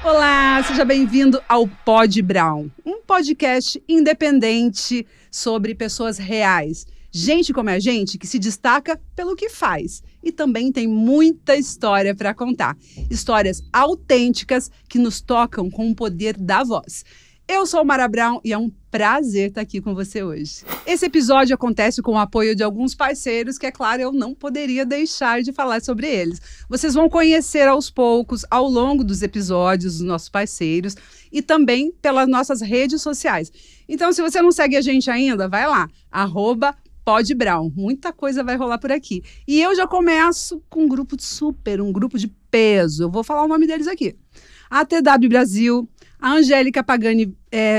Olá, seja bem-vindo ao Pod Brown, um podcast independente sobre pessoas reais. Gente como a gente que se destaca pelo que faz e também tem muita história para contar. Histórias autênticas que nos tocam com o poder da voz. Eu sou Mara Brown e é um prazer estar aqui com você hoje. Esse episódio acontece com o apoio de alguns parceiros que, é claro, eu não poderia deixar de falar sobre eles. Vocês vão conhecer aos poucos, ao longo dos episódios, os nossos parceiros e também pelas nossas redes sociais. Então, se você não segue a gente ainda, vai lá, @PodBrown. Muita coisa vai rolar por aqui. E eu já começo com um grupo um grupo de peso. Eu vou falar o nome deles aqui. A TW Brasil, a Angélica Pagani,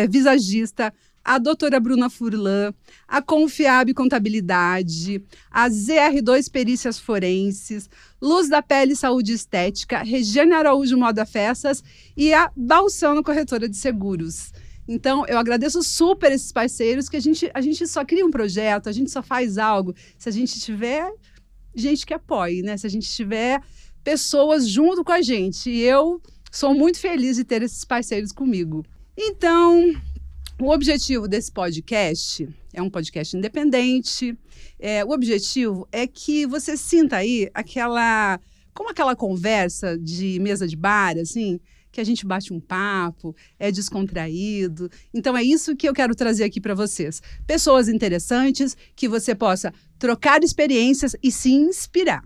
visagista, a doutora Bruna Furlan, a Confiab Contabilidade, a ZR2 Perícias Forenses, Luz da Pele Saúde Estética, Regiane Araújo Moda Festas e a Balsano Corretora de Seguros. Então, eu agradeço super esses parceiros, que a gente só cria um projeto, a gente só faz algo se a gente tiver gente que apoie, né? Se a gente tiver pessoas junto com a gente. E eu sou muito feliz de ter esses parceiros comigo. Então, o objetivo desse podcast é um podcast independente. O objetivo é que você sinta aí aquela conversa de mesa de bar, assim, que a gente bate um papo, é descontraído. Então, é isso que eu quero trazer aqui para vocês. Pessoas interessantes, que você possa trocar experiências e se inspirar.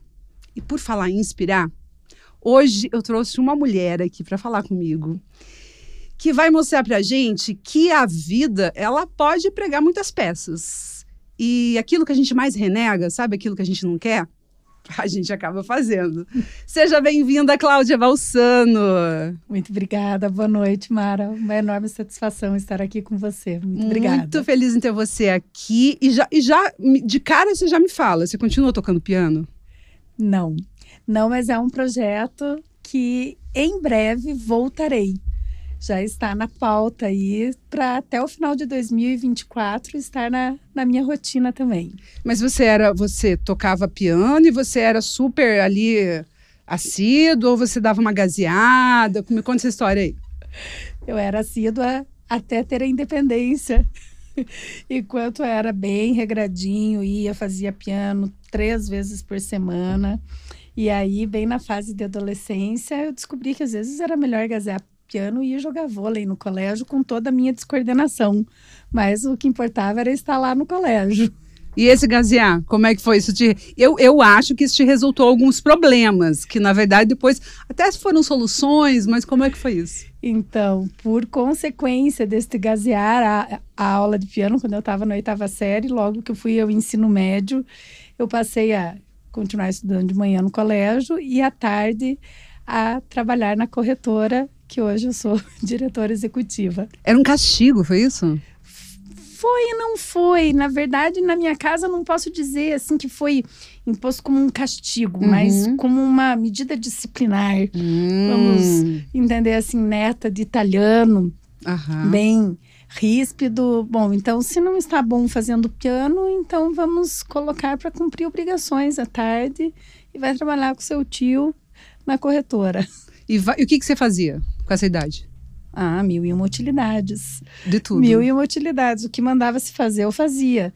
E por falar em inspirar, hoje eu trouxe uma mulher aqui para falar comigo, que vai mostrar para a gente que a vida, ela pode pregar muitas peças. E aquilo que a gente mais renega, sabe aquilo que a gente não quer? A gente acaba fazendo. Seja bem-vinda, Cláudia Balsano. Muito obrigada, boa noite, Mara. Uma enorme satisfação estar aqui com você. Muito obrigada. Muito feliz em ter você aqui. E já de cara você já me fala, você continua tocando piano? Não, mas é um projeto que em breve voltarei. Já está na pauta aí para até o final de 2024 estar na minha rotina também. Mas você tocava piano e você era super ali assídua ou você dava uma gazeada? Me conta essa história aí. Eu era assídua até ter a independência. Enquanto era bem regradinho, fazia piano 3 vezes por semana. E aí, bem na fase de adolescência, eu descobri que às vezes era melhor gazear piano e ir jogar vôlei no colégio com toda a minha descoordenação. Mas o que importava era estar lá no colégio. E esse gazear, como é que foi isso? Eu acho que isso te resultou alguns problemas, que na verdade depois até foram soluções, mas como é que foi isso? Então, por consequência desse gazear, a aula de piano, quando eu estava na 8ª série, logo que eu fui ao ensino médio, eu passei a continuar estudando de manhã no colégio e à tarde a trabalhar na corretora, que hoje eu sou diretora executiva. Era um castigo, foi isso? Foi e não foi. Na verdade, na minha casa, eu não posso dizer assim que foi imposto como um castigo, mas como uma medida disciplinar. Vamos entender assim, neta de italiano, bem ríspido. Bom, então, se não está bom fazendo piano, então vamos colocar para cumprir obrigações à tarde e vai trabalhar com seu tio na corretora. E o que você fazia com essa idade? 1001 utilidades. De tudo. 1001 utilidades. O que mandava se fazer, eu fazia.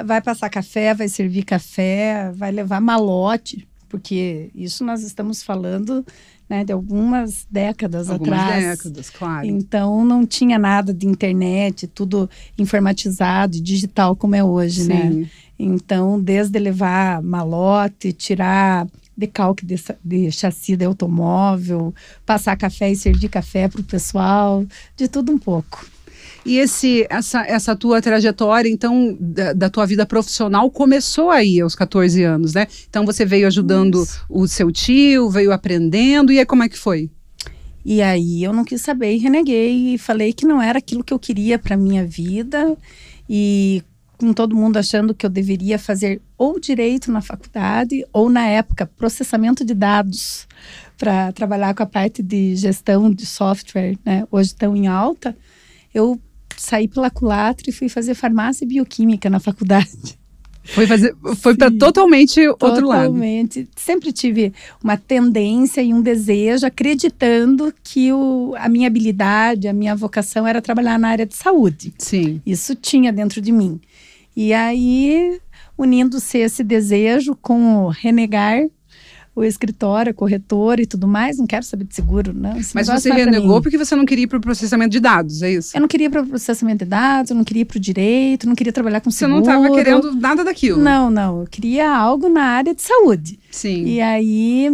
Vai passar café, vai servir café, vai levar malote, porque isso nós estamos falando, né, de algumas décadas atrás. Algumas décadas, claro. Então, não tinha nada de internet, tudo informatizado e digital como é hoje, né? Então, desde levar malote, tirar decalque de chassi de automóvel, passar café e servir café para o pessoal, de tudo um pouco. E essa tua trajetória, então, da tua vida profissional começou aí aos 14 anos, né? Então você veio ajudando o seu tio, veio aprendendo, e aí como é que foi? E aí eu não quis saber e reneguei e falei que não era aquilo que eu queria para minha vida, e com todo mundo achando que eu deveria fazer ou direito na faculdade ou, na época, processamento de dados para trabalhar com a parte de gestão de software, né? Hoje tão em alta. Eu saí pela culatra e fui fazer farmácia e bioquímica na faculdade. Foi para totalmente outro lado. Totalmente. Sempre tive uma tendência e um desejo, acreditando que a minha habilidade, a minha vocação era trabalhar na área de saúde. Sim. Isso tinha dentro de mim. E aí, unindo-se esse desejo com o renegar o escritório, a corretora e tudo mais, não quero saber de seguro, não. Mas você renegou porque você não queria ir para o processamento de dados, é isso? Eu não queria ir para o processamento de dados, eu não queria ir para o direito, não queria trabalhar com seguro. Você não estava querendo nada daquilo? Não. Eu queria algo na área de saúde. Sim. E aí,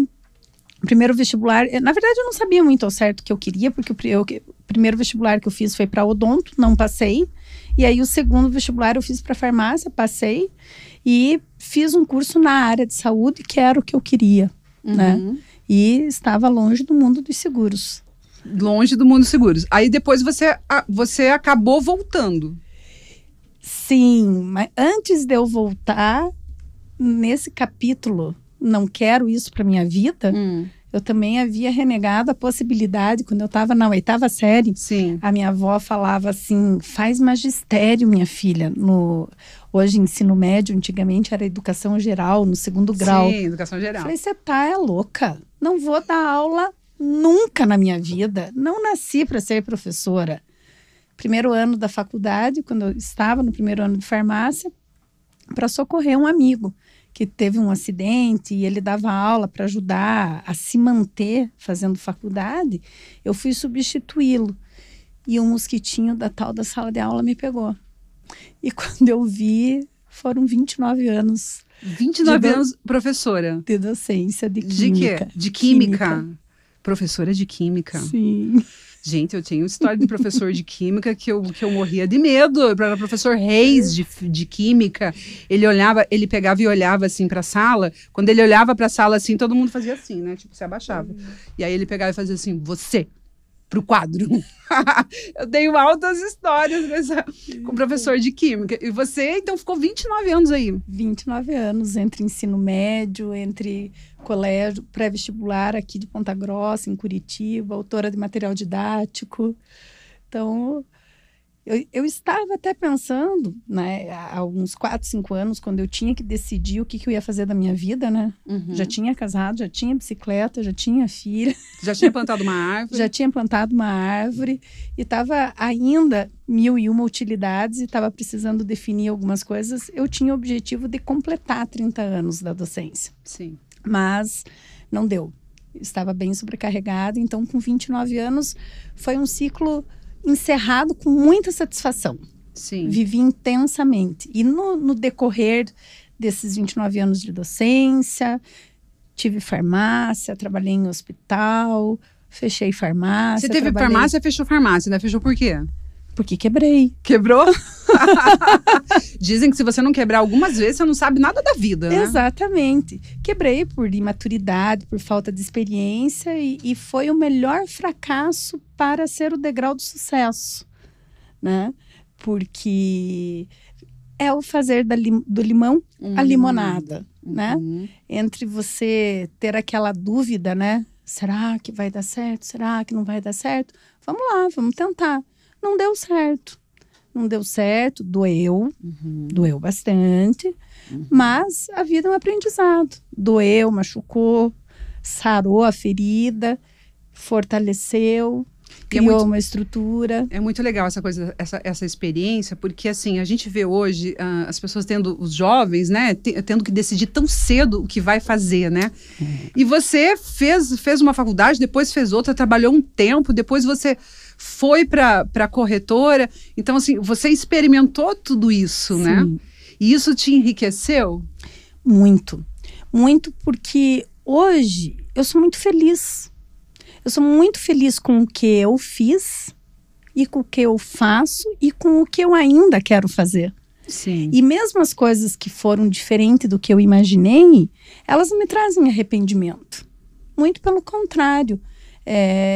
o primeiro vestibular... Na verdade, eu não sabia muito ao certo o que eu queria, porque o primeiro vestibular que eu fiz foi para odonto, não passei. E aí, o segundo vestibular eu fiz para farmácia, passei. E fiz um curso na área de saúde, que era o que eu queria, né? E estava longe do mundo dos seguros. Longe do mundo dos seguros. Aí depois você acabou voltando. Sim, mas antes de eu voltar, nesse capítulo, não quero isso para minha vida, eu também havia renegado a possibilidade, quando eu estava na 8ª série, Sim. A minha avó falava assim, faz magistério, minha filha, hoje ensino médio, antigamente era educação geral, no 2º grau. Sim, educação geral. Eu falei, você é louca, não vou dar aula nunca na minha vida, não nasci para ser professora. Primeiro ano da faculdade, quando eu estava no primeiro ano de farmácia, para socorrer um amigo que teve um acidente e ele dava aula para ajudar a se manter fazendo faculdade, eu fui substituí-lo. E um mosquitinho da tal da sala de aula me pegou. E quando eu vi, foram 29 anos. 29 anos, professora. De docência, de química. De quê? De química. Professora de química. Sim. Gente, eu tinha uma história de professor de química que eu morria de medo. Era professor Reis de química. Ele pegava e olhava assim para a sala. Quando ele olhava para a sala assim, todo mundo fazia assim, né? Tipo, se abaixava. E aí ele pegava e fazia assim, você, pro quadro. Eu tenho altas histórias com professor de química. E você, então, ficou 29 anos aí. 29 anos, entre ensino médio, entre colégio, pré-vestibular aqui de Ponta Grossa, em Curitiba, autora de material didático. Então, eu estava até pensando, né, há uns 4, 5 anos, quando eu tinha que decidir o que eu ia fazer da minha vida, né? Já tinha casado, já tinha bicicleta, já tinha filha. Já tinha plantado uma árvore. Já tinha plantado uma árvore e estava ainda 1001 utilidades e estava precisando definir algumas coisas. Eu tinha o objetivo de completar 30 anos da docência. Sim. Mas não deu. Estava bem sobrecarregada, então com 29 anos foi um ciclo encerrado com muita satisfação. Sim. Vivi intensamente. E no decorrer desses 29 anos de docência, tive farmácia, trabalhei em hospital, fechei farmácia. Você teve farmácia, fechou farmácia, né? Fechou por quê? Porque quebrei. Quebrou? Dizem que se você não quebrar algumas vezes, você não sabe nada da vida, né? Exatamente. Quebrei por imaturidade, por falta de experiência e foi o melhor fracasso para ser o degrau do sucesso, né? Porque é o fazer do limão a limonada, né? Entre você ter aquela dúvida, né? Será que vai dar certo? Será que não vai dar certo? Vamos lá, vamos tentar. Não deu certo. Não deu certo, doeu bastante, mas a vida é um aprendizado. Doeu, machucou, sarou a ferida, fortaleceu, criou uma estrutura. É muito legal essa coisa, essa experiência, porque assim, a gente vê hoje as pessoas os jovens, né, tendo que decidir tão cedo o que vai fazer, né? E você fez uma faculdade, depois fez outra, trabalhou um tempo, depois você foi para a corretora. Então, assim, você experimentou tudo isso, né? E isso te enriqueceu? Muito. Muito, porque hoje eu sou muito feliz. Eu sou muito feliz com o que eu fiz e com o que eu faço e com o que eu ainda quero fazer. Sim. E mesmo as coisas que foram diferentes do que eu imaginei, elas não me trazem arrependimento. Muito pelo contrário.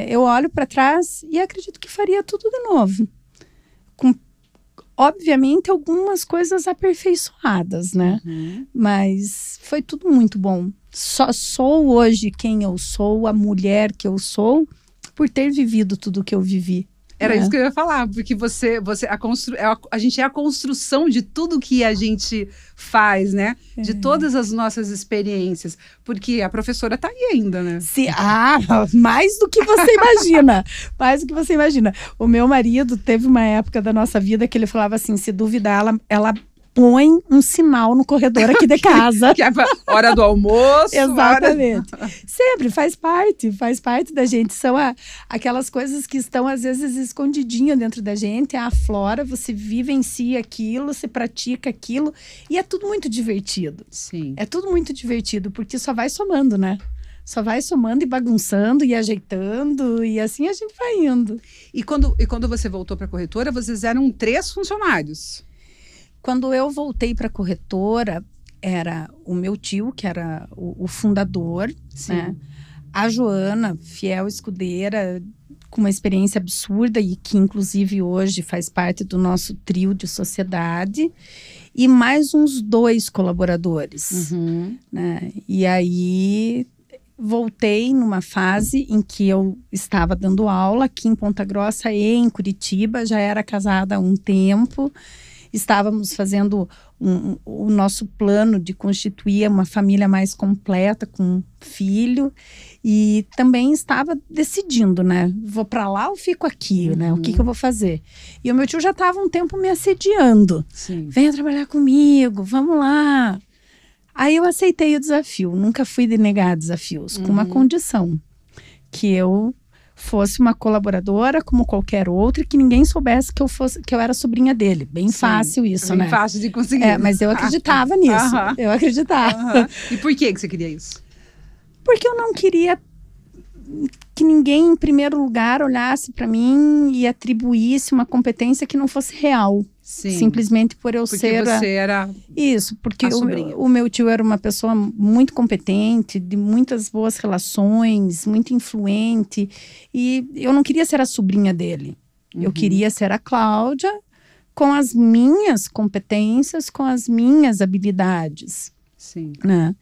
Eu olho para trás e acredito que faria tudo de novo. Com, obviamente, algumas coisas aperfeiçoadas, né? Mas foi tudo muito bom. Só sou hoje quem eu sou, a mulher que eu sou, por ter vivido tudo que eu vivi. Era isso que eu ia falar, porque a gente é a construção de tudo que a gente faz, né? De todas as nossas experiências. Porque a professora tá aí ainda, né? Sim, mais do que você imagina. Mais do que você imagina. O meu marido teve uma época da nossa vida que ele falava assim, se duvidar, ela põe um sinal no corredor aqui de casa. Que é a hora do almoço. Exatamente. Sempre faz parte da gente. São aquelas coisas que estão, às vezes, escondidinhas dentro da gente. Aflora, você vivencia aquilo, você pratica aquilo. E é tudo muito divertido. Sim. É tudo muito divertido, porque só vai somando, né? Só vai somando e bagunçando e ajeitando, e assim a gente vai indo. E quando você voltou para a corretora, vocês eram 3 funcionários. Quando eu voltei para a corretora, era o meu tio, que era o fundador, né? A Joana, fiel escudeira, com uma experiência absurda e que, inclusive, hoje faz parte do nosso trio de sociedade, e mais uns 2 colaboradores. Né? E aí, voltei numa fase em que eu estava dando aula aqui em Ponta Grossa e em Curitiba, já era casada há um tempo. Estávamos fazendo o nosso plano de constituir uma família mais completa, com um filho. E também estava decidindo, né? Vou para lá ou fico aqui, né? O que eu vou fazer? E o meu tio já estava um tempo me assediando. Sim. Venha trabalhar comigo, vamos lá. Aí eu aceitei o desafio. Nunca fui de negar desafios, com uma condição. Que eu fosse uma colaboradora como qualquer outra, que ninguém soubesse que eu era sobrinha dele. Bem fácil isso, né? Bem fácil de conseguir. Mas eu acreditava nisso. Eu acreditava. E por que você queria isso? Porque eu não queria que ninguém, em primeiro lugar, olhasse para mim e atribuísse uma competência que não fosse real. Sim. Simplesmente por eu porque ser... Porque você era Isso, porque a sobrinha. O meu tio era uma pessoa muito competente, de muitas boas relações, muito influente. E eu não queria ser a sobrinha dele. Eu queria ser a Cláudia com as minhas competências, com as minhas habilidades. Sim. Né?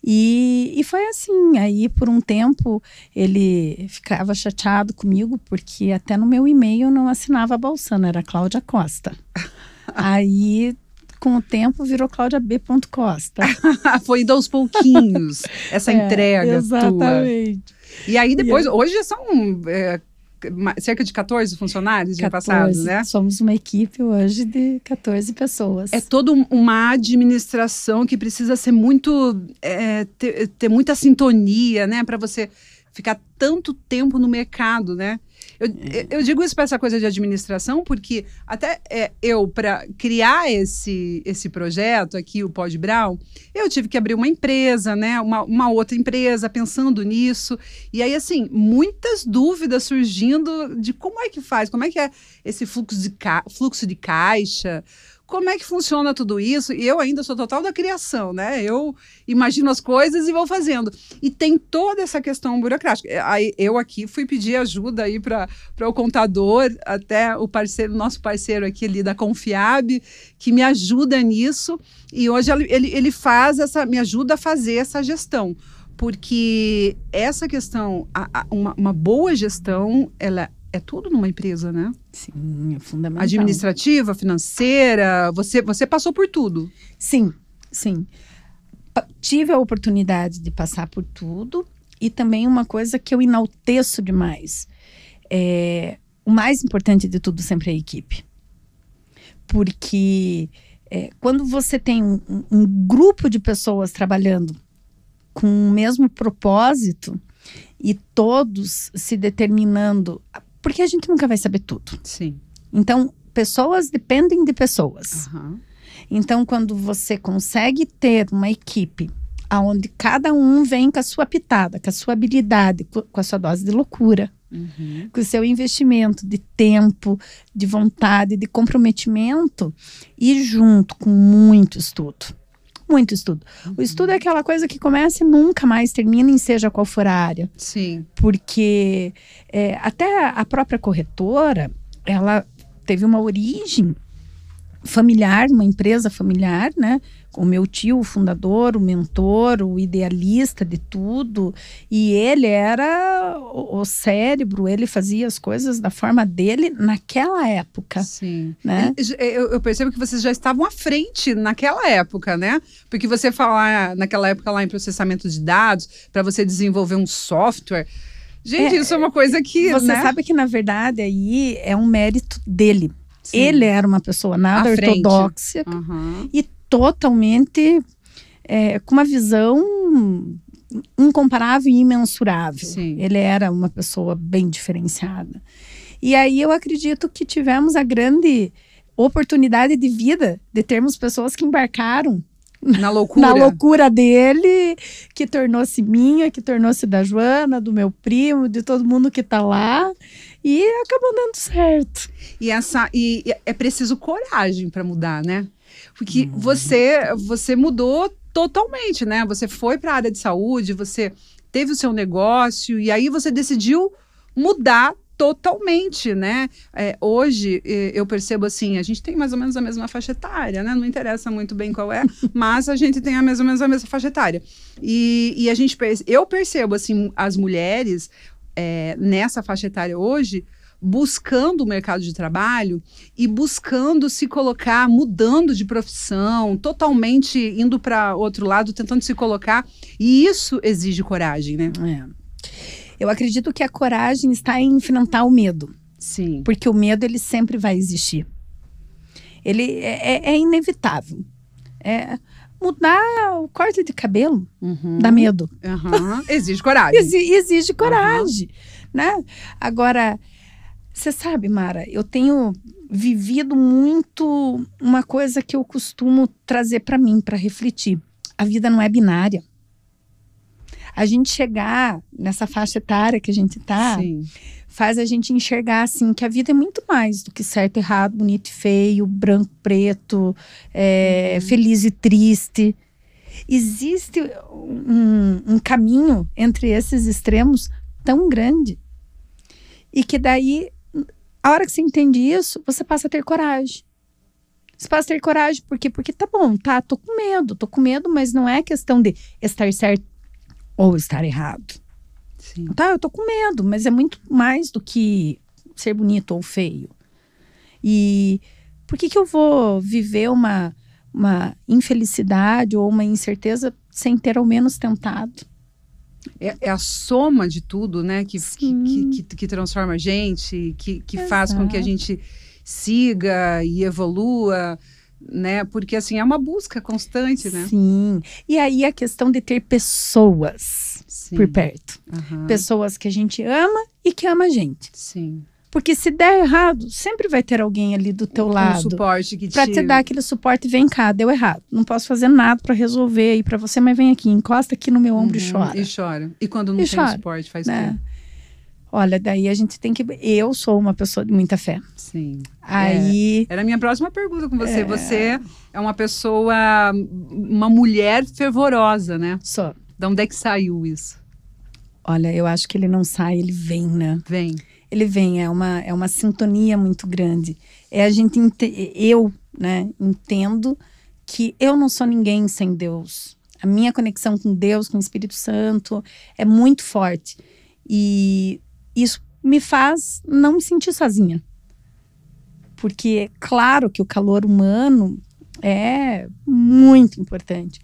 E foi assim, aí por um tempo ele ficava chateado comigo, porque até no meu e-mail eu não assinava a Balsana, era Cláudia Costa. Aí, com o tempo, virou Cláudia B. Costa. Foi indo aos pouquinhos, essa entrega exatamente. tua. E aí depois, hoje já são cerca de 14 funcionários de passados, né? Somos uma equipe hoje de 14 pessoas. É toda uma administração que precisa ser muito, ter muita sintonia, né? Para você ficar tanto tempo no mercado, né? Eu digo isso para essa coisa de administração, porque até para criar esse projeto aqui, o Pod Brown, eu tive que abrir uma empresa, né? Uma outra empresa, pensando nisso. E aí, assim, muitas dúvidas surgindo de como é que faz, como é que é esse fluxo de caixa, como é que funciona tudo isso? E eu ainda sou total da criação, né? Eu imagino as coisas e vou fazendo. E tem toda essa questão burocrática. Aí eu aqui fui pedir ajuda aí para o contador, até o nosso parceiro aqui ali da Confiab, que me ajuda nisso. E hoje ele me ajuda a fazer essa gestão. Porque essa questão, uma boa gestão, ela é tudo numa empresa, né? Sim, é fundamental. Administrativa, financeira, você passou por tudo. Sim. Tive a oportunidade de passar por tudo, e também uma coisa que eu enalteço demais. O mais importante de tudo sempre é a equipe. Porque quando você tem um grupo de pessoas trabalhando com o mesmo propósito e todos se determinando... Porque a gente nunca vai saber tudo. Sim. Então, pessoas dependem de pessoas. Então, quando você consegue ter uma equipe onde cada um vem com a sua pitada, com a sua habilidade, com a sua dose de loucura, com o seu investimento de tempo, de vontade, de comprometimento, e junto com muito estudo. Muito estudo. O estudo é aquela coisa que começa e nunca mais termina, em seja qual for a área. Sim. Porque até a própria corretora, ela teve uma origem familiar, uma empresa familiar, né? Com o meu tio, o fundador, o mentor, o idealista de tudo. E ele era o cérebro, ele fazia as coisas da forma dele naquela época. Sim. Né? Eu percebo que vocês já estavam à frente naquela época, né? Porque você falar naquela época lá em processamento de dados, para você desenvolver um software. Gente, isso é uma coisa que. Você né? sabe que, na verdade, aí é um mérito dele. Sim. Ele era uma pessoa nada ortodoxa e totalmente com uma visão incomparável e imensurável. Sim. Ele era uma pessoa bem diferenciada. E aí eu acredito que tivemos a grande oportunidade de vida de termos pessoas que embarcaram na loucura. Na loucura dele, que tornou-se minha, que tornou-se da Joana, do meu primo, de todo mundo que tá lá. E acabou dando certo. E é preciso coragem para mudar, né? Porque você mudou totalmente, né? Você foi para a área de saúde, você teve o seu negócio e aí você decidiu mudar totalmente, né? Hoje, eu percebo assim, a gente tem mais ou menos a mesma faixa etária, né? Não interessa muito bem qual é, mas a gente tem mais ou menos a mesma faixa etária. E eu percebo, assim, as mulheres nessa faixa etária hoje, buscando o mercado de trabalho e buscando se colocar, mudando de profissão, totalmente indo para outro lado, tentando se colocar. E isso exige coragem, né? Eu acredito que a coragem está em enfrentar o medo. Sim. Porque o medo, ele sempre vai existir. Ele é inevitável. Mudar o corte de cabelo dá medo. Exige coragem. Exige coragem, né? Agora, você sabe, Mara, eu tenho vivido muito uma coisa que eu costumo trazer para mim, para refletir. A vida não é binária. A gente chegar nessa faixa etária que a gente tá, faz a gente enxergar assim que a vida é muito mais do que certo, errado, bonito e feio, branco, preto, feliz e triste. Existe um caminho entre esses extremos tão grande e que daí, a hora que você entende isso, você passa a ter coragem. Você passa a ter coragem porque tá bom, tô com medo, mas não é questão de estar certo ou estar errado. Sim. Eu tô com medo, mas é muito mais do que ser bonito ou feio. E por que eu vou viver uma infelicidade ou uma incerteza sem ter ao menos tentado? É a soma de tudo, né? Que transforma a gente, que faz com que a gente siga e evolua, né? Porque assim, é uma busca constante, né? Sim. E aí a questão de ter pessoas por perto. Pessoas que a gente ama e que ama a gente. Sim. Porque se der errado, sempre vai ter alguém ali do teu lado. Um suporte que pra te dar aquele suporte. Vem cá, deu errado. Não posso fazer nada pra resolver aí pra você, mas vem aqui, encosta aqui no meu ombro e chora. E chora. E quando não tem suporte, faz o quê? Olha, daí a gente tem que... Eu sou uma pessoa de muita fé. Sim. Aí... Era a minha próxima pergunta com você. Você é uma pessoa, uma mulher fervorosa, né? Sou. De onde é que saiu isso? Olha, eu acho que ele não sai, ele vem, né? Vem. Ele vem, é uma sintonia muito grande. A gente, eu, né, entendo que eu não sou ninguém sem Deus. A minha conexão com Deus, com o Espírito Santo, é muito forte. E isso me faz não me sentir sozinha. Porque, claro que o calor humano é muito importante.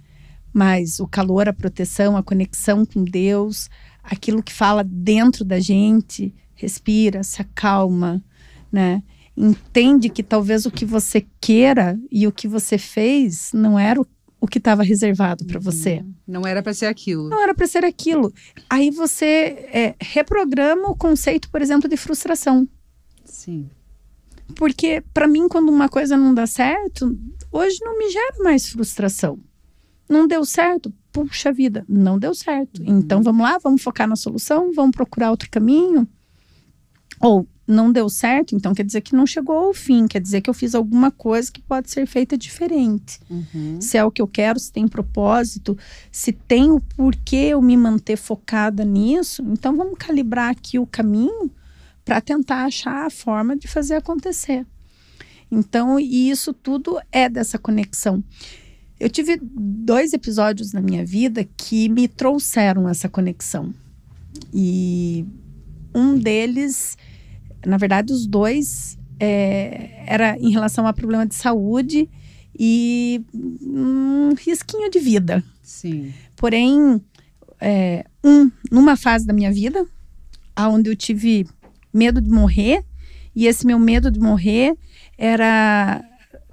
Mas o calor, a proteção, a conexão com Deus, aquilo que fala dentro da gente, respira, se acalma, né? Entende que talvez o que você queira e o que você fez não era o que estava reservado para você. Não era para ser aquilo. Não era para ser aquilo. Aí você reprograma o conceito, por exemplo, de frustração. Sim. Porque para mim, quando uma coisa não dá certo, hoje não me gera mais frustração. Não deu certo? Puxa vida, não deu certo. Então vamos lá, vamos focar na solução, vamos procurar outro caminho. Ou não deu certo, então quer dizer que não chegou ao fim, quer dizer que eu fiz alguma coisa que pode ser feita diferente. Se é o que eu quero, se tem propósito, se tem o porquê eu me manter focada nisso, então vamos calibrar aqui o caminho para tentar achar a forma de fazer acontecer. Então, e isso tudo é dessa conexão. Eu tive 2 episódios na minha vida que me trouxeram essa conexão. E um deles, na verdade, os 2, era em relação a problema de saúde e um risquinho de vida. Sim. Porém, numa fase da minha vida, onde eu tive medo de morrer, e esse meu medo de morrer era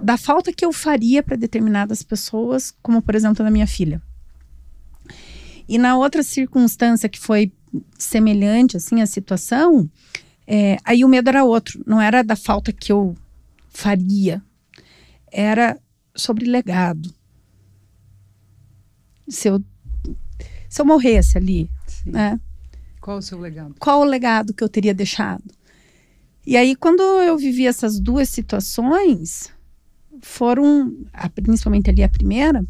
da falta que eu faria para determinadas pessoas, como, por exemplo, na minha filha. E na outra circunstância que foi semelhante, assim, a situação, aí o medo era outro. Não era da falta que eu faria. Era sobre legado. Se eu morresse ali, né? Qual o seu legado? Qual o legado que eu teria deixado? E aí, quando eu vivi essas 2 situações, principalmente ali a primeira,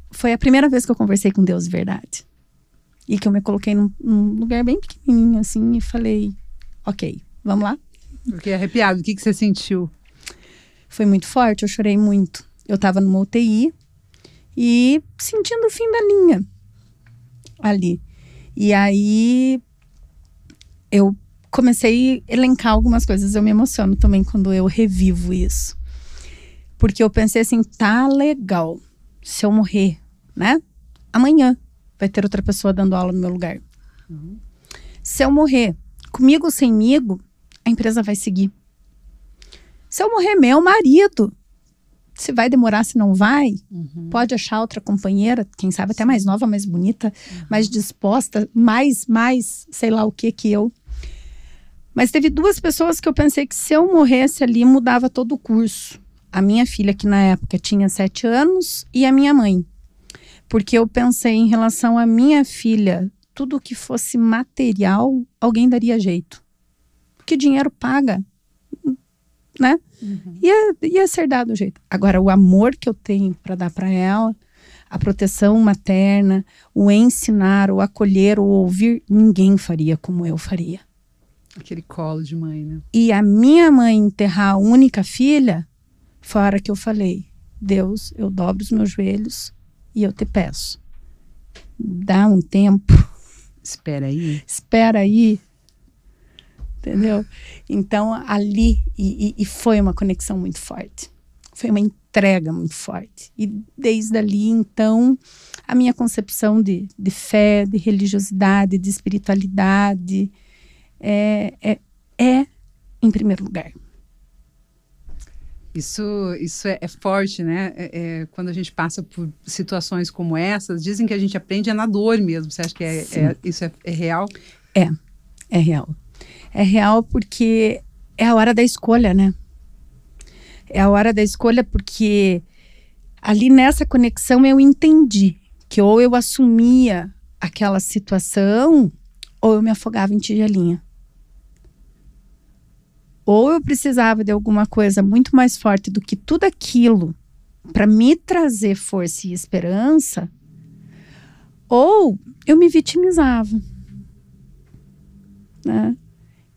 foi a primeira vez que eu conversei com Deus de verdade. E que eu me coloquei num lugar bem pequenininho, assim, e falei, ok, vamos lá? Fiquei arrepiado. O que você sentiu? Foi muito forte, eu chorei muito. Eu estava numa UTI e sentindo o fim da linha ali. E aí, eu comecei a elencar algumas coisas. Eu me emociono também quando eu revivo isso. Porque eu pensei assim, tá legal. Se eu morrer, né? Amanhã vai ter outra pessoa dando aula no meu lugar. Uhum. Se eu morrer, comigo ou semigo, a empresa vai seguir. Se eu morrer, meu marido, se vai demorar, se não vai, pode achar outra companheira, quem sabe até mais nova, mais bonita, mais disposta, mais, sei lá o que eu. Mas teve 2 pessoas que eu pensei que se eu morresse ali, mudava todo o curso. A minha filha, que na época tinha 7 anos, e a minha mãe. Porque eu pensei em relação à minha filha, tudo que fosse material, alguém daria jeito. Porque dinheiro paga, né? Ia ser dado o jeito. Agora, o amor que eu tenho para dar para ela, a proteção materna, o ensinar, o acolher, o ouvir, ninguém faria como eu faria. Aquele colo de mãe, né? E a minha mãe enterrar a única filha, foi a hora que eu falei, Deus, eu dobro os meus joelhos e eu te peço. Dá um tempo. Espera aí. Espera aí. Entendeu? Então, ali, e foi uma conexão muito forte. Foi uma entrega muito forte. E desde ali, então, a minha concepção de fé, de religiosidade, de espiritualidade, é em primeiro lugar. Isso é forte, né? Quando a gente passa por situações como essas, dizem que a gente aprende na dor mesmo. Você acha que isso é real? É real. É real porque é a hora da escolha, né? É a hora da escolha porque ali nessa conexão eu entendi que ou eu assumia aquela situação ou eu me afogava em tigelinha. Ou eu precisava de alguma coisa muito mais forte do que tudo aquilo para me trazer força e esperança, ou eu me vitimizava, né?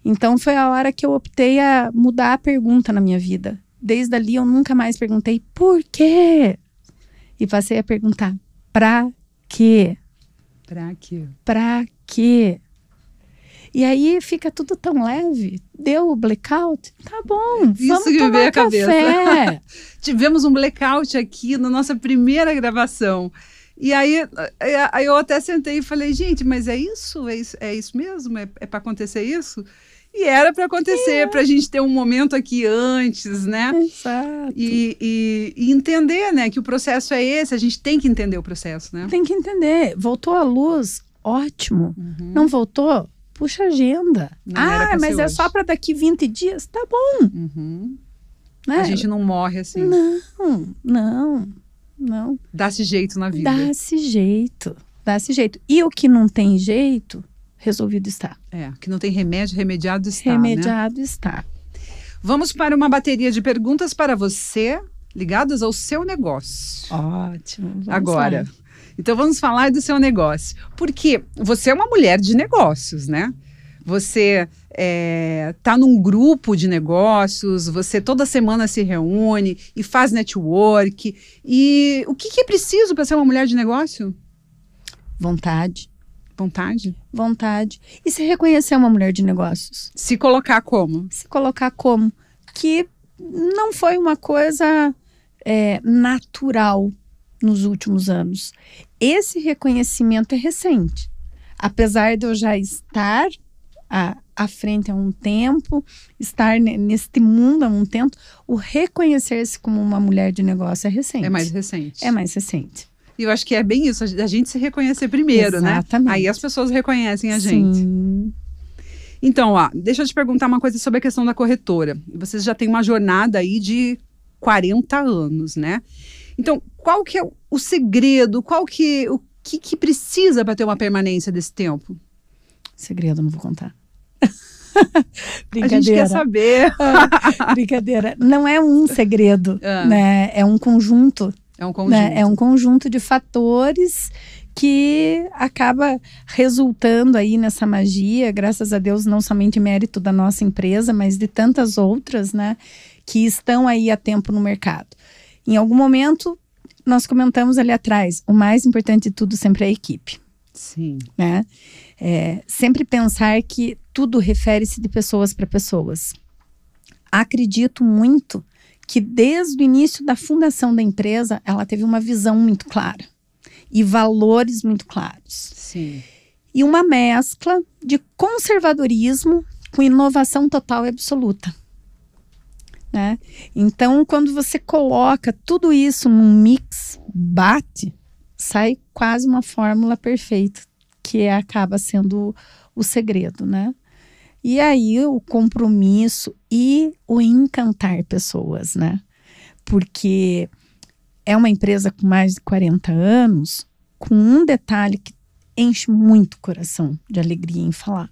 Então foi a hora que eu optei a mudar a pergunta na minha vida. Desde ali eu nunca mais perguntei por quê? E passei a perguntar pra quê? Pra quê? Pra quê? E aí fica tudo tão leve. Deu o blackout? Tá bom, vamos tomar a café. Cabeça. Tivemos um blackout aqui na nossa primeira gravação. E aí eu até sentei e falei, gente, mas é isso mesmo? É para acontecer isso? E era para acontecer, para a gente ter um momento aqui antes, né? Exato. E entender, né, que o processo é esse, a gente tem que entender o processo, né? Tem que entender. Voltou a luz, ótimo. Não voltou? Puxa a agenda. Mas é só para daqui 20 dias? Tá bom. Né? A gente não morre assim. Não. Dá-se jeito na vida. Dá-se jeito. E o que não tem jeito, resolvido está. O que não tem remédio, remediado está. Remediado está. Vamos para uma bateria de perguntas para você, ligadas ao seu negócio. Ótimo. Agora. Lá. Então vamos falar do seu negócio. Porque você é uma mulher de negócios, né? você tá num grupo de negócios, você toda semana se reúne e faz network. E o que é preciso para ser uma mulher de negócio? Vontade. Vontade? Vontade. E se reconhecer uma mulher de negócios? Se colocar como? Se colocar como? Que não foi uma coisa natural nos últimos anos. Esse reconhecimento é recente. Apesar de eu já estar à frente há um tempo, estar neste mundo há um tempo, o reconhecer-se como uma mulher de negócio é recente. É mais recente. É mais recente. E eu acho que é bem isso, a gente se reconhecer primeiro, Exatamente. Né? Aí as pessoas reconhecem a gente. Sim. Então, deixa eu te perguntar uma coisa sobre a questão da corretora. Vocês já têm uma jornada aí de 40 anos, né? Então, qual que é o segredo? O que precisa para ter uma permanência desse tempo? Segredo, não vou contar. A gente quer saber. Brincadeira. Não é um segredo, né? É um conjunto. É um conjunto. Né? É um conjunto de fatores que acaba resultando aí nessa magia, graças a Deus, não somente mérito da nossa empresa, mas de tantas outras, né? Que estão aí há tempo no mercado. Em algum momento, nós comentamos ali atrás, o mais importante de tudo sempre é a equipe. Sim. Né? Sempre pensar que tudo refere-se de pessoas para pessoas. Acredito muito que desde o início da fundação da empresa, ela teve uma visão muito clara e valores muito claros. Sim. E uma mescla de conservadorismo com inovação total e absoluta. Né? Então, quando você coloca tudo isso num mix, bate, sai quase uma fórmula perfeita, que acaba sendo o segredo, né? E aí o compromisso e o encantar pessoas, né? Porque é uma empresa com mais de 40 anos, com um detalhe que enche muito o coração de alegria em falar.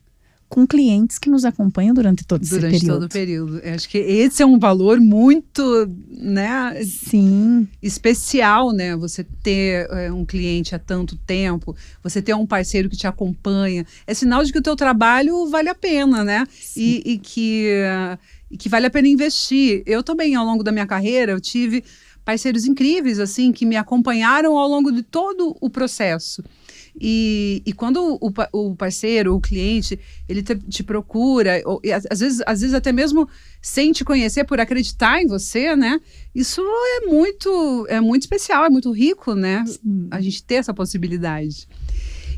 Com clientes que nos acompanham durante todo esse período. Durante todo o período. Eu acho que esse é um valor muito, né? Sim. Especial, né? Você ter um cliente há tanto tempo, você ter um parceiro que te acompanha. É sinal de que o teu trabalho vale a pena, né? E que vale a pena investir. Eu também, ao longo da minha carreira, eu tive parceiros incríveis, assim, que me acompanharam ao longo de todo o processo. E quando o parceiro, o cliente, ele te procura, e às vezes até mesmo sem te conhecer, por acreditar em você, né? Isso é muito especial, é muito rico, né? A gente ter essa possibilidade.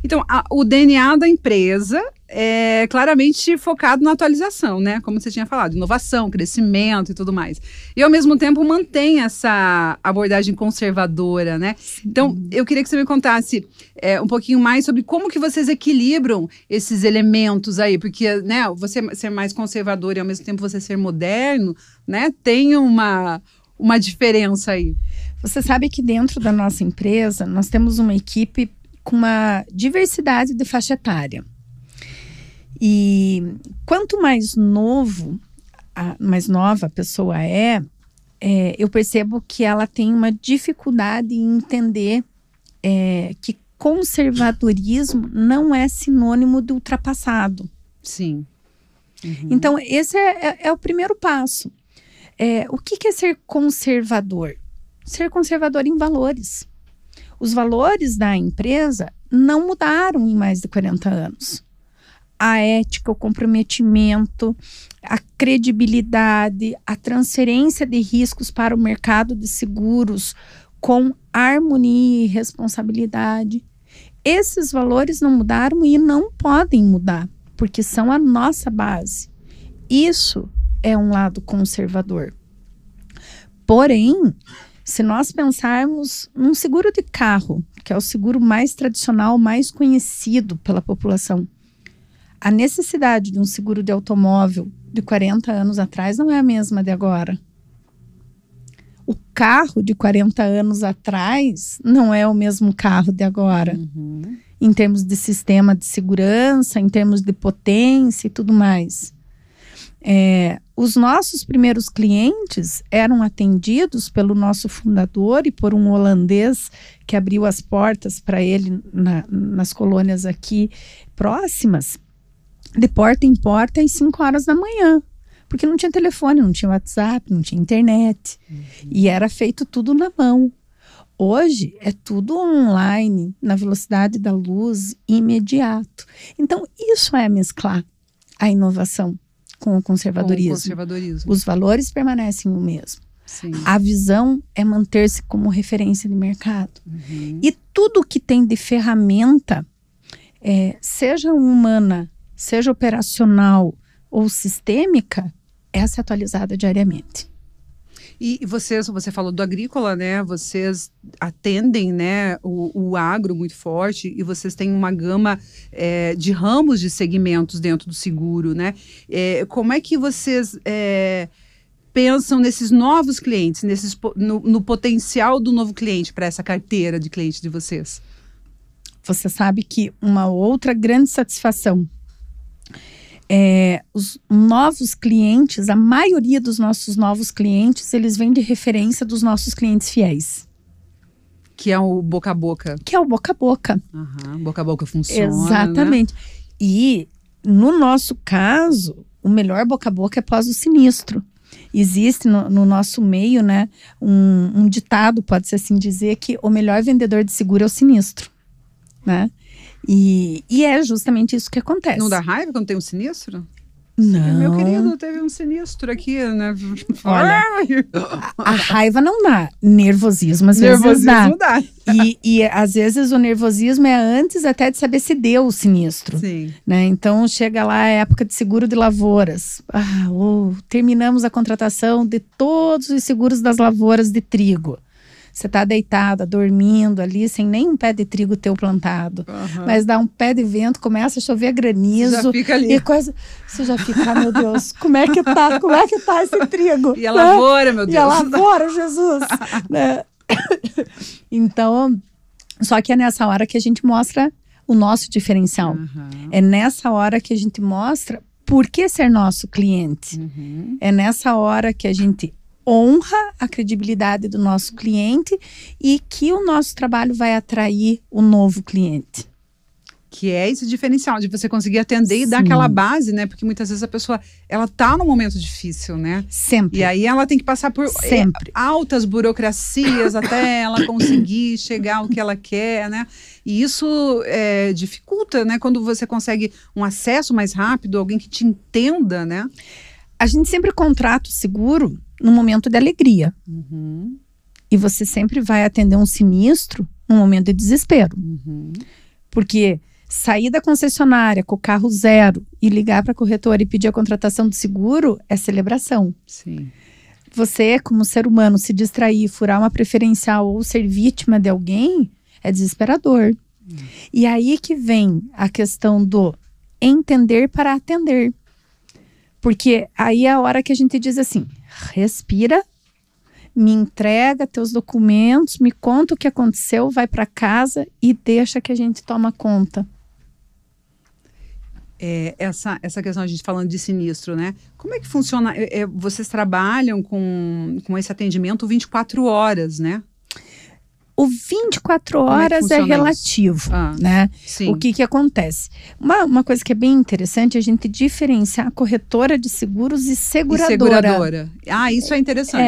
Então, o DNA da empresa é claramente focado na atualização, né? Como você tinha falado, inovação, crescimento e tudo mais. E, ao mesmo tempo, mantém essa abordagem conservadora, né? Então, eu queria que você me contasse um pouquinho mais sobre como que vocês equilibram esses elementos aí. Porque, né, você ser mais conservador e, ao mesmo tempo, você ser moderno, né? Tem uma diferença aí. Você sabe que dentro da nossa empresa, nós temos uma equipe com uma diversidade de faixa etária. E quanto mais nova a pessoa eu percebo que ela tem uma dificuldade em entender que conservadorismo não é sinônimo de ultrapassado. Sim. Uhum. Então, esse é o primeiro passo. O que é ser conservador? Ser conservador em valores. Os valores da empresa não mudaram em mais de 40 anos. A ética, o comprometimento, a credibilidade, a transferência de riscos para o mercado de seguros com harmonia e responsabilidade. Esses valores não mudaram e não podem mudar, porque são a nossa base. Isso é um lado conservador. Porém, se nós pensarmos num seguro de carro, que é o seguro mais tradicional, mais conhecido pela população, a necessidade de um seguro de automóvel de 40 anos atrás não é a mesma de agora. O carro de 40 anos atrás não é o mesmo carro de agora. Uhum. Em termos de sistema de segurança, em termos de potência e tudo mais. Os nossos primeiros clientes eram atendidos pelo nosso fundador e por um holandês que abriu as portas para ele nas colônias aqui próximas. de porta em porta às 5 horas da manhã. Porque não tinha telefone, não tinha WhatsApp, não tinha internet. E era feito tudo na mão. Hoje é tudo online, na velocidade da luz, imediato. Então, isso é mesclar a inovação com o conservadorismo. Os valores permanecem o mesmo. Sim. A visão é manter-se como referência de mercado. E tudo que tem de ferramenta, seja humana, seja operacional ou sistêmica, é se atualizada diariamente. E você falou do agrícola, né? Vocês atendem, né, o agro muito forte e vocês têm uma gama de ramos de segmentos dentro do seguro, né? Como é que vocês pensam nesses novos clientes, no potencial do novo cliente para essa carteira de clientes de vocês? Você sabe que uma outra grande satisfação os novos clientes, a maioria dos nossos novos clientes, eles vêm de referência dos nossos clientes fiéis. Que é o boca a boca. Que é o boca a boca. Boca a boca funciona. Exatamente. Né? E, no nosso caso, o melhor boca a boca é pós o sinistro. Existe no nosso meio, né, um ditado, pode-se assim dizer, que o melhor vendedor de seguro é o sinistro. Né? E é justamente isso que acontece. Não dá raiva quando tem um sinistro? Não. Meu querido, teve um sinistro aqui, né? Olha, a raiva não dá. Nervosismo às vezes dá. E às vezes o nervosismo é antes até de saber se deu o sinistro. Sim. Né? Então chega lá a época de seguro de lavouras. Terminamos a contratação de todos os seguros das lavouras de trigo. Você está deitada, dormindo ali, sem nem um pé de trigo teu plantado. Mas dá um pé de vento, começa a chover granizo. Você já fica ali. E você já fica, meu Deus, como é que tá? Como é que tá esse trigo? E a lavoura, meu Deus. E a lavoura, Jesus. Né? Então, só que é nessa hora que a gente mostra o nosso diferencial. É nessa hora que a gente mostra por que ser nosso cliente. É nessa hora que a gente honra a credibilidade do nosso cliente e que o nosso trabalho vai atrair o novo cliente. Que é esse diferencial de você conseguir atender e dar aquela base, né? Porque muitas vezes a pessoa, ela tá num momento difícil, né? Sempre. E aí ela tem que passar por altas burocracias até ela conseguir chegar ao que ela quer, né? E isso dificulta, né? Quando você consegue um acesso mais rápido, alguém que te entenda, né? A gente sempre contrata o seguro no momento de alegria. E você sempre vai atender um sinistro no momento de desespero. Porque sair da concessionária com o carro zero e ligar para a corretora e pedir a contratação do seguro é celebração. Sim. Você, como ser humano, se distrair, furar uma preferencial ou ser vítima de alguém é desesperador. E aí que vem a questão do entender para atender. Porque aí é a hora que a gente diz assim, respira, me entrega teus documentos, me conta o que aconteceu, vai para casa e deixa que a gente toma conta. Essa questão, a gente falando de sinistro, né? Como é que funciona? Vocês trabalham com esse atendimento 24 horas, né? O 24 horas é relativo, né? Sim. O que acontece? Uma coisa que é bem interessante é a gente diferenciar corretora de seguros e seguradora. Isso é interessante.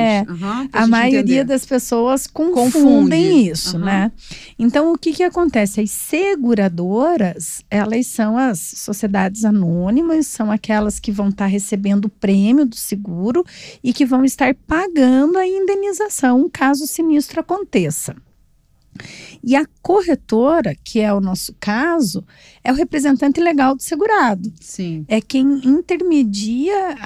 A maioria das pessoas confundem isso, né? Então, o que acontece? As seguradoras, elas são as sociedades anônimas, são aquelas que vão estar recebendo o prêmio do seguro e que vão estar pagando a indenização caso o sinistro aconteça. E a corretora, que é o nosso caso, é o representante legal do segurado. Sim. É quem intermedia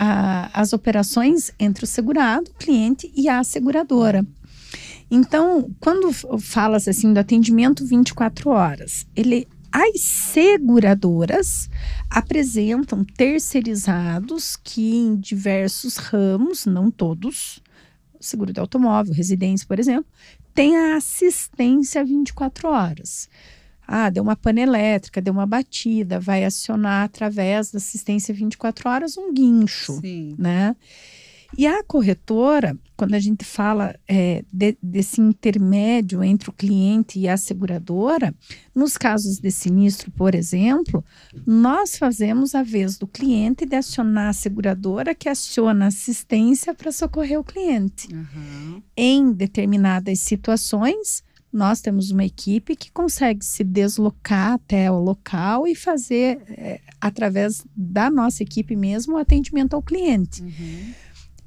as operações entre o segurado, o cliente e a seguradora. Então, quando fala-se assim do atendimento 24 horas, as seguradoras apresentam terceirizados que em diversos ramos, não todos, seguro de automóvel, residência, por exemplo, tem a assistência 24 horas. Deu uma pane elétrica, deu uma batida, vai acionar através da assistência 24 horas um guincho, Sim. né? E a corretora, quando a gente fala desse intermédio entre o cliente e a seguradora, nos casos de sinistro, por exemplo, nós fazemos a vez do cliente de acionar a seguradora, que aciona assistência para socorrer o cliente. Uhum. Em determinadas situações, nós temos uma equipe que consegue se deslocar até o local e fazer, através da nossa equipe mesmo, o atendimento ao cliente. Uhum.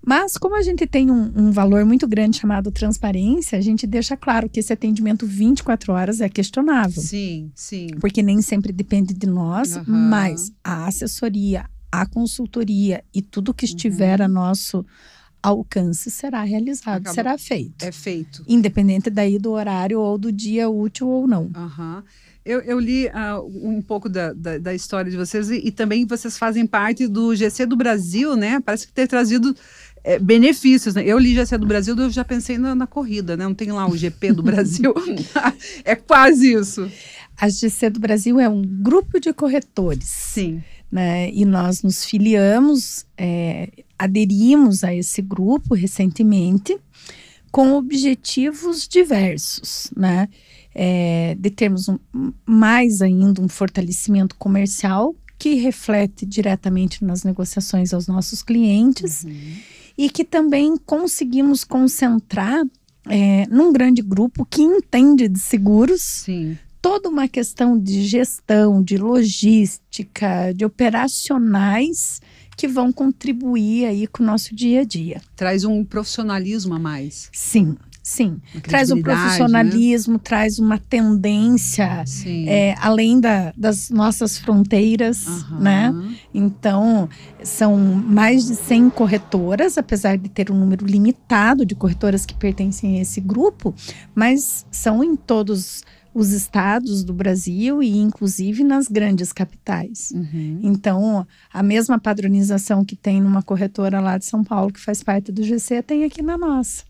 Mas como a gente tem um valor muito grande chamado transparência, a gente deixa claro que esse atendimento 24 horas é questionável. Sim, sim. Porque nem sempre depende de nós, Uhum. mas a assessoria, a consultoria e tudo que estiver a nosso alcance será realizado, será feito. É feito. Independente daí do horário ou do dia útil ou não. Uhum. Eu li um pouco da história de vocês e também vocês fazem parte do GC do Brasil, né? Parece que ter trazido benefícios, né? Eu li GC do Brasil, eu já pensei na corrida, né? Não tem lá o GP do Brasil. É quase isso. A GC do Brasil é um grupo de corretores. Sim. Né? E nós nos filiamos, aderimos a esse grupo recentemente, com objetivos diversos, né? De termos mais ainda um fortalecimento comercial que reflete diretamente nas negociações aos nossos clientes e que também conseguimos concentrar num grande grupo que entende de seguros. Sim. Toda uma questão de gestão, de logística, de operacionais que vão contribuir aí com o nosso dia a dia. Traz um profissionalismo a mais. Sim. Traz um profissionalismo, né? Traz uma tendência além das nossas fronteiras, né? Então, são mais de 100 corretoras, apesar de ter um número limitado de corretoras que pertencem a esse grupo, mas são em todos os estados do Brasil e inclusive nas grandes capitais. Então, a mesma padronização que tem numa corretora lá de São Paulo, que faz parte do GC, tem aqui na nossa.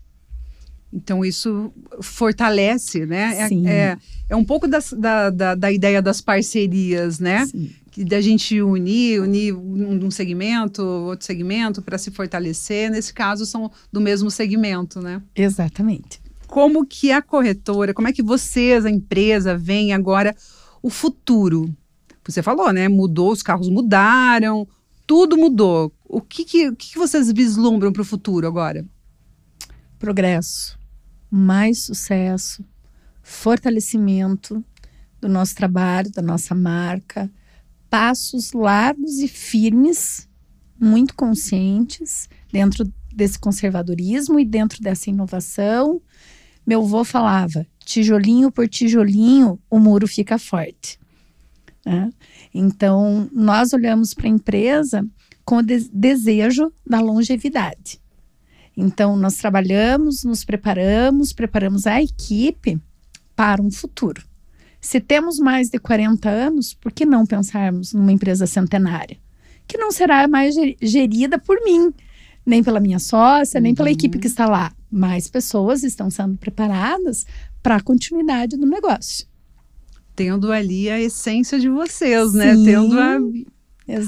Então, isso fortalece, né? Sim. É um pouco da ideia das parcerias, né? Sim. Da gente unir um segmento, outro segmento, para se fortalecer. Nesse caso, são do mesmo segmento, né? Exatamente. Como que a corretora, como é que vocês, a empresa, veem agora o futuro? Você falou, né? Mudou, os carros mudaram, tudo mudou. O que vocês vislumbram para o futuro agora? Progresso, mais sucesso, fortalecimento do nosso trabalho, da nossa marca, passos largos e firmes, muito conscientes, dentro desse conservadorismo e dentro dessa inovação. Meu avô falava, tijolinho por tijolinho, o muro fica forte. Né? Então, nós olhamos para a empresa com o desejo da longevidade. Então, nós trabalhamos, nos preparamos a equipe para um futuro. Se temos mais de 40 anos, por que não pensarmos numa empresa centenária? Que não será mais gerida por mim, nem pela minha sócia, nem pela equipe que está lá. Mais pessoas estão sendo preparadas para a continuidade do negócio. Tendo ali a essência de vocês, Sim, né? Tendo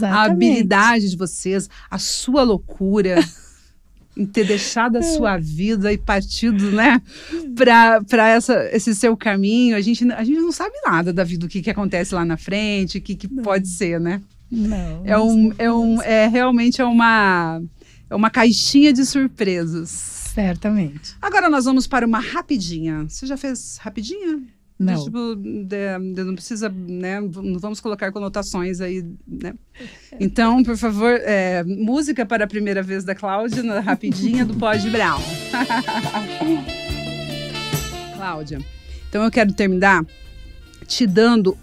a habilidade de vocês, a sua loucura... em ter deixado a sua vida e partido, né, para esse seu caminho. A gente não sabe nada da vida, do que acontece lá na frente, o que pode ser, né? Não. Realmente uma caixinha de surpresas. Certamente. Agora nós vamos para uma rapidinha. Você já fez rapidinha? Não. Tipo, não precisa, né? Não vamos colocar conotações aí, né? Então, por favor, música para a primeira vez da Cláudia, na rapidinha do Pod Brown. Cláudia, então eu quero terminar te dando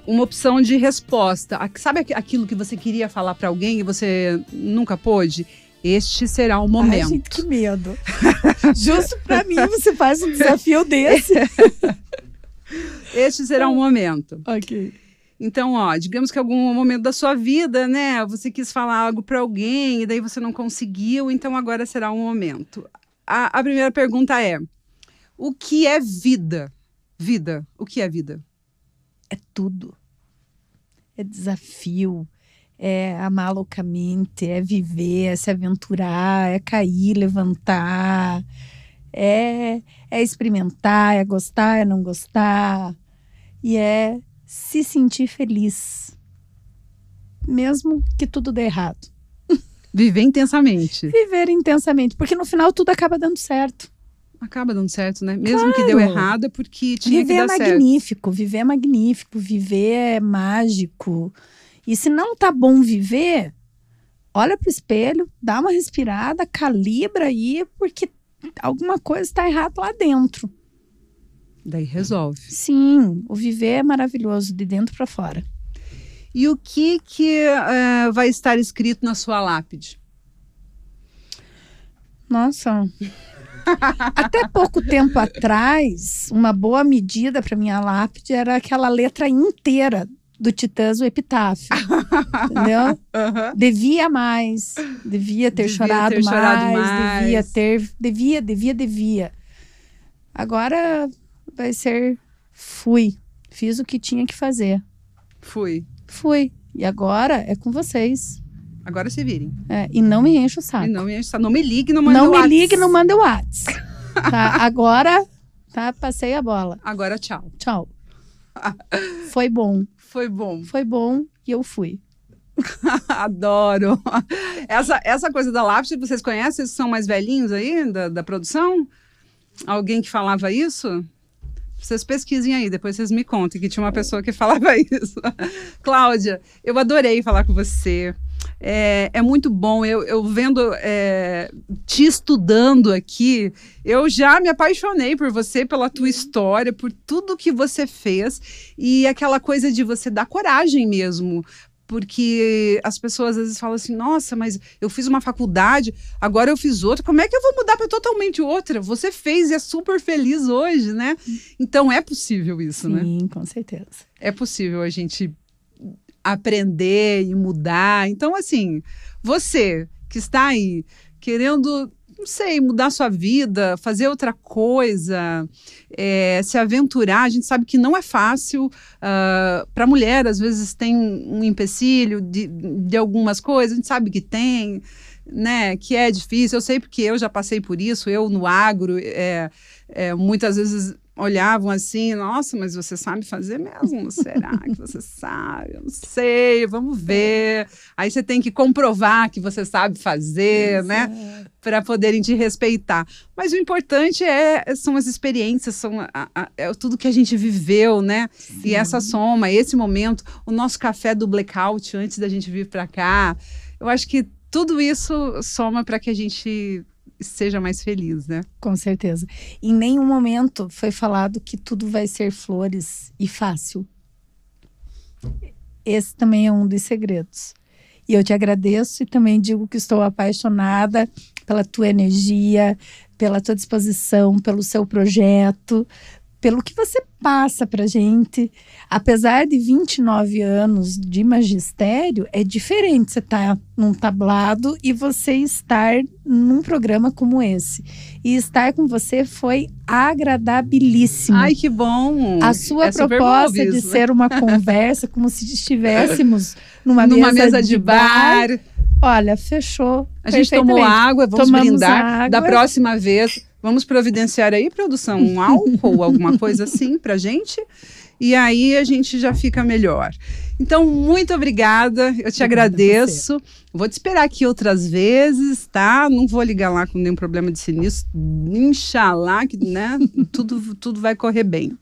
uma opção de resposta. Sabe aquilo que você queria falar para alguém e você nunca pôde? Este será o momento. Ai, gente, que medo. Justo para mim você faz um desafio desse. Este será o momento. Ok. Então, digamos que algum momento da sua vida, né, você quis falar algo para alguém e daí você não conseguiu, então agora será o momento. A primeira pergunta é: o que é vida? Vida, o que é vida? É tudo. É desafio, é amar loucamente, é viver, é se aventurar, é cair, levantar, é experimentar, é gostar, é não gostar, e é se sentir feliz, mesmo que tudo dê errado. Viver intensamente. Viver intensamente, porque no final tudo acaba dando certo. Acaba dando certo, né? Mesmo que deu errado, é porque tinha que dar certo. Viver é magnífico, viver é mágico. E se não tá bom viver, olha pro espelho, dá uma respirada, calibra aí, porque alguma coisa está errada lá dentro. Daí resolve. Sim, o viver é maravilhoso, de dentro para fora. E o que vai estar escrito na sua lápide? Nossa, até pouco tempo atrás, uma boa medida para minha lápide era aquela letra inteira do Titãs, o Epitáfio. Entendeu? Devia mais, devia ter chorado mais, devia. Agora vai ser fiz o que tinha que fazer. Fui. E agora é com vocês. Agora se virem. E não me enche o saco. Não me ligue, não mande o WhatsApp. Não me ligue, não mande o WhatsApp. Tá? Agora, passei a bola. Agora, tchau. Tchau. Foi bom e eu fui. Adoro. Essa coisa da lápide, vocês conhecem? Vocês são mais velhinhos aí da produção? Alguém que falava isso? Vocês pesquisem aí, depois vocês me contem que tinha uma pessoa que falava isso. Cláudia, eu adorei falar com você. É muito bom, eu vendo, te estudando aqui, eu já me apaixonei por você, pela tua história, por tudo que você fez e aquela coisa de você dar coragem mesmo, porque as pessoas às vezes falam assim, nossa, mas eu fiz uma faculdade, agora eu fiz outra, como é que eu vou mudar para totalmente outra? Você fez e é super feliz hoje, né? Então é possível isso, né? Sim, com certeza. É possível a gente aprender e mudar. Então, assim, você que está aí querendo, não sei, mudar sua vida, fazer outra coisa, se aventurar, a gente sabe que não é fácil. Para a mulher, às vezes, tem um empecilho de algumas coisas, a gente sabe que tem, né, que é difícil. Eu sei porque eu já passei por isso, eu no agro, muitas vezes olhavam assim, nossa, mas você sabe fazer mesmo? Será que você sabe? Eu não sei, vamos ver. Aí você tem que comprovar que você sabe fazer, né? Para poderem te respeitar. Mas o importante são as experiências, é tudo que a gente viveu, né? Sim. E essa soma, esse momento, o nosso café do blackout antes da gente vir para cá, eu acho que tudo isso soma para que a gente seja mais feliz, né? Com certeza. Em nenhum momento foi falado que tudo vai ser flores e fácil. Esse também é um dos segredos. E eu te agradeço e também digo que estou apaixonada pela tua energia, pela tua disposição, pelo seu projeto, pelo que você passa pra gente. Apesar de 29 anos de magistério, é diferente você estar num tablado e você estar num programa como esse. E estar com você foi agradabilíssimo. Ai, que bom! A sua proposta de ser uma conversa, como se estivéssemos numa mesa de bar. Olha, fechou. A gente tomou água, vamos brindar. Água. Da próxima vez, vamos providenciar aí, produção, um álcool, alguma coisa assim pra gente. E aí a gente já fica melhor. Então, muito obrigada. Eu te agradeço. Vou te esperar aqui outras vezes, tá? Não vou ligar lá com nenhum problema de sinistro. Inxalá, que, né? tudo vai correr bem.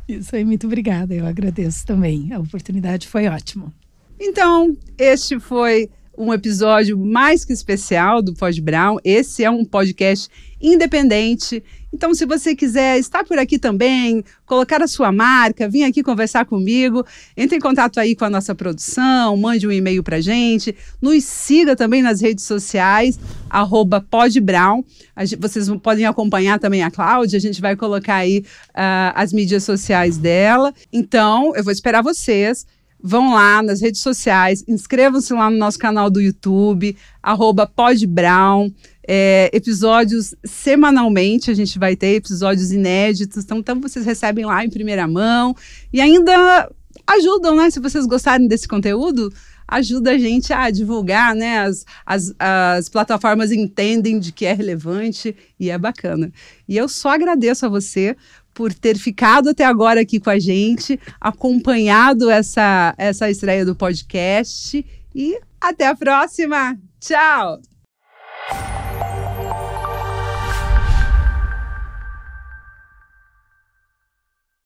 Isso aí, muito obrigada. Eu agradeço também. A oportunidade foi ótima. Então, este foi um episódio mais que especial do Pod Brown. Esse é um podcast independente. Então, se você quiser estar por aqui também, colocar a sua marca, vir aqui conversar comigo, entre em contato aí com a nossa produção, mande um e-mail pra gente, nos siga também nas redes sociais, @podbrown. Vocês podem acompanhar também a Cláudia, a gente vai colocar aí as mídias sociais dela. Então, eu vou esperar vocês. Vão lá nas redes sociais, inscrevam-se lá no nosso canal do YouTube, @podbrown. Episódios semanalmente, a gente vai ter episódios inéditos, então vocês recebem lá em primeira mão e ainda ajudam, né? Se vocês gostarem desse conteúdo, ajuda a gente a divulgar, né? As plataformas entendem de que é relevante e é bacana. E eu só agradeço a você por ter ficado até agora aqui com a gente, acompanhado essa estreia do podcast, e até a próxima! Tchau!